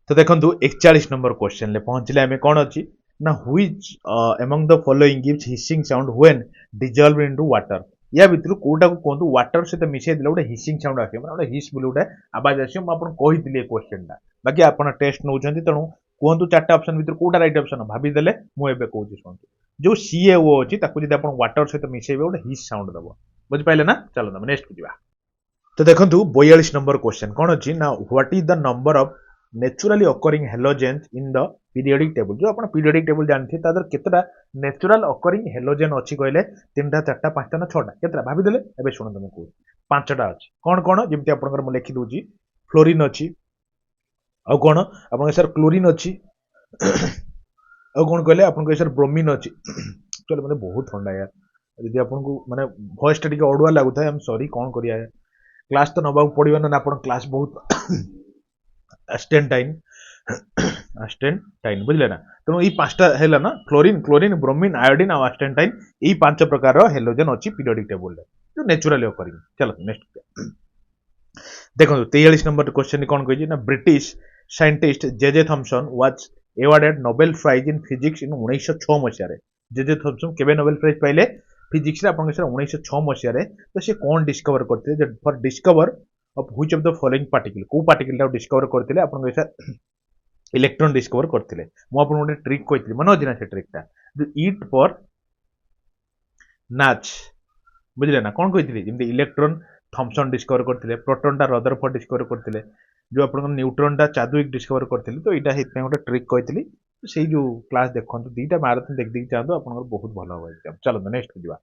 तो देखंतु 41 नंबर क्वेश्चन ले पहुंचले हमें कोन अछि ना which among the following gives hissing sound when dissolve into water या भितर कोटा को कोंतु वाटर से मिसै दिले गोटे हिसिंग साउंड आसे माने हिस बोले गोटे आवाज आसे म आपन कहितले क्वेश्चन टा बाकी आपन टेस्ट नउछंती तणु कोंतु चारटा ऑप्शन भितर कोटा राइट ऑप्शन भाबी देले मु एबे कहूची सुनतु जो सीएओ अछि ताकु जदि आपन वाटर से मिसैबे गोटे हिस साउंड दबो बुझ पाइले ना चलो ना नेक्स्ट बुझिबा तो देखंतु 42 नंबर क्वेश्चन कोन अछि ना what is the number of naturally occurring halogens in the periodic table जो आपण पीरियोडिक टेबल जानथि तादर केतरा नेचुरल ऑकरिंग हेलोजेन अछि कहले 3टा 4टा 5टा ना 6टा केतरा भाबी देले एबे सुन तुम को 5टा अछि कोन कोन जेमति आपनकर म लिखि दोची फ्लोरीन अछि आ कोन आपन सर क्लोरीन अछि आ कोन कहले आपन को सर ब्रोमीन अछि चलो माने बहुत ठंडा यार यदि आपन को माने वॉइस टा टिके ओडुआ लागुथाय आई एम सॉरी कोन करिया क्लास तो नबा पड़ियो ना आपन क्लास बहुत अस्टेंटाइन बुझले ना तेणु ये 5टा हेला ना फ्लोरीन क्लोरीन ब्रोमीन आयोडीन और अस्टेंटाइन ये 5 प्रकार हेलोजेन अछि पीरियोडिक टेबल रे जो नेचुरली ऑकरिंग चलो नेक्स्ट देखो 43 नंबर क्वेश्चन कोन कहि ना British scientist J J Thomson was awarded Nobel prize in physics in 1906 मसिया रे जेजे थॉमसन केबे नोबेल प्राइज पाइले फिजिक्स रे आपन सर 1906 मसिया रे तो से कोन डिस्कवर करते for discover of which of the following particle को पार्टिकल टा डिस्कवर करथिले आपन सर इलेक्ट्रॉन डिस्कवर करथिले मु आपन गोटे ट्रिक कहितली मन अछि ना से ट्रिक टा जो ईट फॉर नाच बुझले ना कोन कहितली जेमति इलेक्ट्रॉन थॉमसन डिस्कवर करथिले प्रोटॉन टा रदरफोर्ड डिस्कवर करथिले जो आपन न्यूट्रॉन टा चादविक डिस्कवर करथिले तो एटा हित पे गोटे ट्रिक कहितली सेही जो क्लास देखंतु दीटा मैराथन देख देख चाहतो आपन बहुत भलो हो एग्जाम चलो नेक्स्ट दिबा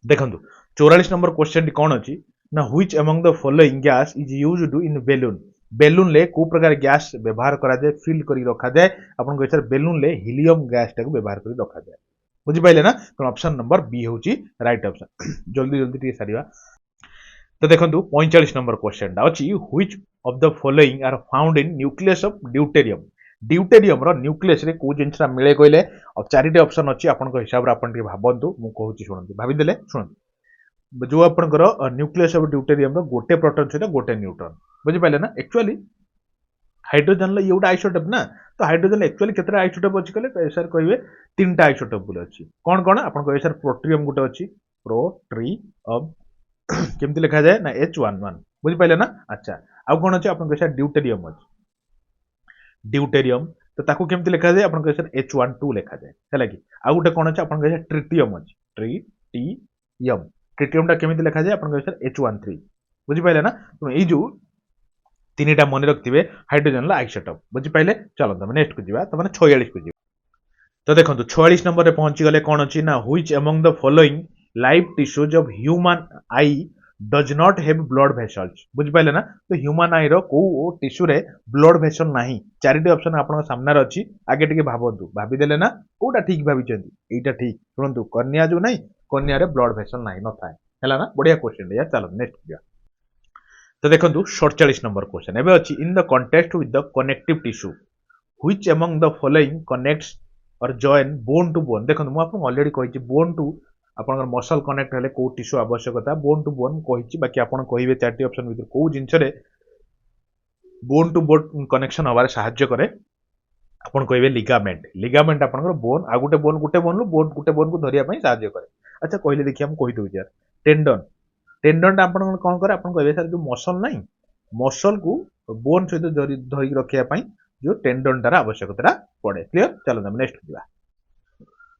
देखंतु 44 नंबर क्वेश्चन कोन अछि ना which among the following gas is used in balloon balloon ले को प्रकार गैस व्यवहार करा जाए फिल करी रखा जाए आपन को सर बेलून ले हीलियम गैस टा को व्यवहार करी रखा जाए बुझि पाइले ना तो ऑप्शन नंबर बी होची राइट ऑप्शन जल्दी जल्दी टी सारीवा तो देखंतु 45 नंबर क्वेश्चन दा अछि which of the following are found in nucleus of deuterium deuterium रो न्यूक्लियस रे को जिंसरा मिले कहले अब चारिटे ऑप्शन अछि आपन को हिसाब रे आपन टी भाबंतु मु कहूची सुनंतु भाबी देले सुनंतु जो आपनकर न्यूक्लियस ऑफ ड्यूटेरियम रो गोटे प्रोटॉन सहित गोटे न्यूट्रॉन बुझि पाइले ना एक्चुअली हाइड्रोजन ले योटा आइसोटोप ना तो हाइड्रोजन एक्चुअली केतरा आइसोटोप अछि कहले सर कहबे 3टा आइसोटोप बुले अछि कोन कोन आपन कहबे सर प्रोट्रियम गोटे अछि प्रोट्रियम केमति लिखा जाए ना H11 बुझि पाइले ना अच्छा आ कोन अछि आपन कहबे सर ड्यूटेरियम अछि ड्यूटेरियम तो ताकू केमति लिखा जाए आपन कहबे सर H12 लिखा जाए हैला कि आ गोटे कोन अछि आपन कहबे ट्रिटियम अछि ट्रिटियम ट्रिटियम टा केमिति लिखा जाए आपन कहबे सर H13 बुझि पाइले ना तो ई जो तीनटा मन रखिथे हाइड्रोजन आइसोटोप बुझी पाइले चलो तुम नेक्स्ट को जीवा तो माने 46 को जीवा तो देखंतु 46 नंबर रे पहुंची गले कोन अछि ना which among the following live tissues of human I does not have blood vessels बुझी पाइले ना तो ह्यूमन आई रो को टिश्यू रे ब्लड वेसल नाही चारिटी ऑप्शन आपन सामने रे अछि आगे टिके भाबंतु भाबी देले ना कोटा ठीक भाबी चंदी एटा ठीक सुनंतु कन्या जो नाही कन्या रे ब्लड वेसल नाही न थाए हैला ना बढ़िया क्वेश्चन या चलो नेक्स्ट जीवा तो देखंतु 47 नंबर क्वेश्चन एबे अछि in the context with the connective tissue which among the following connects और जॉइन बोन टू बोन देखंतु मु आपन ऑलरेडी कहिछि बोन टू आपन मसल कनेक्ट हेले को टिश्यू आवश्यकता बोन टू बोन कहिछि बाकी आपन कहिबे चारटी ऑप्शन भितर को जिंस रे बोन टू बोन कनेक्शन हबार सहाय्य करे आपन कहिबे लिगामेंट लिगामेंट आपन बोन आ गुटे बोन गुटे बोन को धरिया पई सहाय्य करे अच्छा कहले देखि हम कहि दउ यार टेंडन टेंडन आपन कोन करे आपन कहबे सर जो मसल नाही मसल को बोन सहित धरि रखिया पई जो टेंडन तार आवश्यकता पड़े क्लियर चलो हम नेक्स्ट दिबा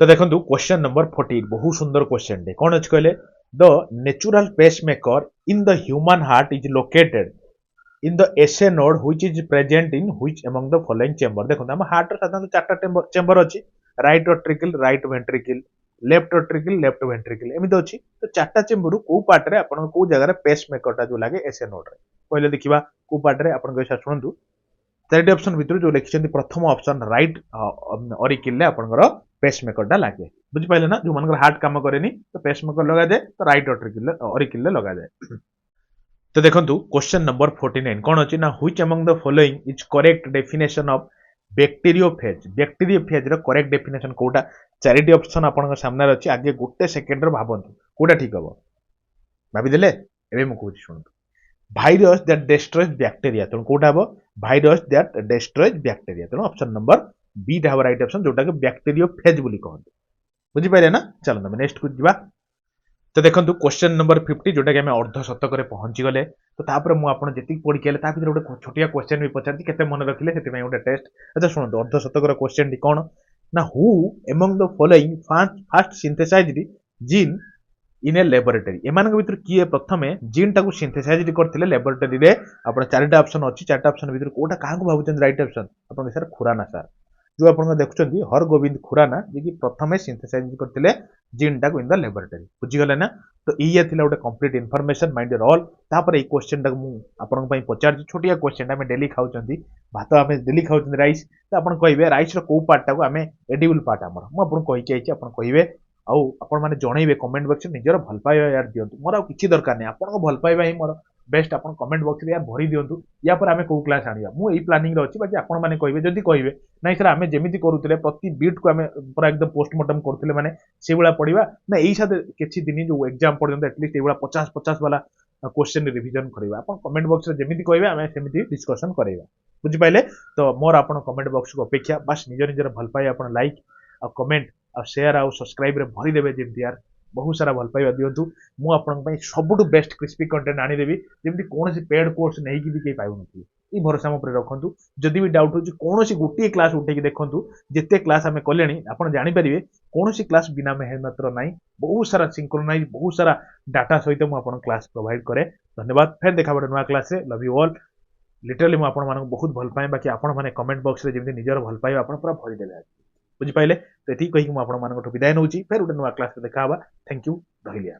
तो देखंतु क्वेश्चन नंबर 14 बहुत सुंदर क्वेश्चन डे कोन अछि कहले the natural pacemaker in the human heart is located in the SA node which is present in which among the following chamber देखो हम हार्ट रो साधारण चारटा चेंबर अछि right ventricle right ventricle left ventricle left ventricle एमिति अछि तो चारटा chamber को पार्ट रे आपन को जगह रे पेसमेकर ता जो लागे एसए नोड रे पहिले देखिबा को पार्ट रे आपन कैसा सुनंतु चारटी ऑप्शन भितर जो लिखिसेंती प्रथम ऑप्शन राइट ऑरिकल ले आपनकर पेसमेकर ता लागे बुझि पाइले ना जो मनकर हार्ट काम करेनी तो पेसमेकर लगा दे तो राइट ऑरिकल ले लगा दे तो देखंतु क्वेश्चन नंबर 49 कोन अछि ना which among the following is correct definition of bacteriophage रो करेक्ट डेफिनेशन कोटा चारिटी ऑप्शन आपन सामने अछि आगे गुटे सेकंड रो भाबंतु कोटा ठीक हबो भाबी देले एबे म कहू सुनतु भाइरस दैट डिस्ट्रॉयज बैक्टीरिया तो कोटा हबो भाइरस दैट डिस्ट्रॉयज बैक्टीरिया तो ऑप्शन नंबर बी टा हबो राइट ऑप्शन जोटा के बैक्टीरियोफेज बोली कहंतु बुझि पाइले ना चलो हम नेक्स्ट को दिबा तो देखंतु क्वेश्चन नंबर 50 जोटा कि हमें अर्ध शतक रे पहुंची गले तो तापर मु आपन जेति पढि केले ता भीतर गोटे छोटिया क्वेश्चन भी पचारती केते मन रखिले सेति में गोटे टेस्ट अच्छा सुनतो अर्ध शतक रो क्वेश्चन डी कोन ना who among the following first synthesized gene in a laboratory एमान के भीतर किए प्रथमे जीन टाको सिंथेसाइज्ड करथिले लैबोरेटरी रे आपन चारटा ऑप्शन अछि चारटा ऑप्शन भीतर कोटा काहा को भाबुचन राइट ऑप्शन आपन सर खुराना सर जो आपन देखुचंदी हर गोविंद खुराना जे कि प्रथमे सिंथेसाइज करथिले जीन टाको इन द लैबोरेटरी बुझी गले ना तो इया थिला गोटे complete information mind your all तापर ए क्वेश्चन टाको मु आपन पई पचार छोटिया क्वेश्चन हमें डेली खाउचंदी भात हमें डेली खाउचंदी राइस तो आपन कहिबे राइस रो को पार्ट टाको हमें एडिबल पार्ट हमर मु आपन कहि के आइछि आपन कहिबे आउ आपण माने जणैबे कमेंट बॉक्स निजर भल पाइबा यार दियंतु मोर आ किछि दरकार नै आपण को भल पाइबा ही मोर बेस्ट आपण कमेंट बॉक्स रे यार भरी दियंतु या पर हमें को क्लास आनिया मु एई प्लानिंग रे अछि बाकी आपण माने कहिबे जदी कहिबे नै सर हमें जेमिति करूतिले प्रति बीट को हमें पूरा एकदम पोस्टमार्टम करथिले माने से बेला पढिबा ना एई साथ किछि दिन जो एग्जाम पर्यंत एटलीस्ट एबला 50 50 वाला क्वेश्चन रिवीजन करबा आपण कमेंट बॉक्स रे जेमिति कहिबे हमें सेमिति डिस्कशन करैबा बुझि पाइले तो मोर आपण कमेंट बॉक्स को अपेक्षा बस निजर निजर भल पाइ आपण लाइक आ कमेंट आ शेयर आ सब्सक्राइब रे भरी देबे जेमति यार बहुत सारा भल पाइबा दियंतु मु आपन पई सबटु बेस्ट क्रिस्पी कंटेंट आनी देबी जेमति कोनोसी पेड कोर्स नै कि भी के पाइबो नथि ई भरोसा म पर रखंतु जदि भी डाउट हो जे कोनोसी गुटी क्लास उठे के देखंतु जेते क्लास हमें कलेनी आपन जानि परिबे कोनोसी क्लास बिना मेहनत रो नै बहुत सारा सिंक्रोनाइज बहुत सारा डाटा सहित मु आपन क्लास प्रोवाइड करे धन्यवाद फेर देखा बडे नवा क्लास रे लव यू ऑल लिटरली मु आपन मानको बहुत भल पाए बाकी आपन माने कमेंट बॉक्स रे जेमति निजर भल पाए आपन पूरा भरि देले बुझी पाइले तो एति कहि कि मु आपन मानको विदाय नउची फेर उडे नवा क्लास रे देखा हबा थैंक यू रहिलिया।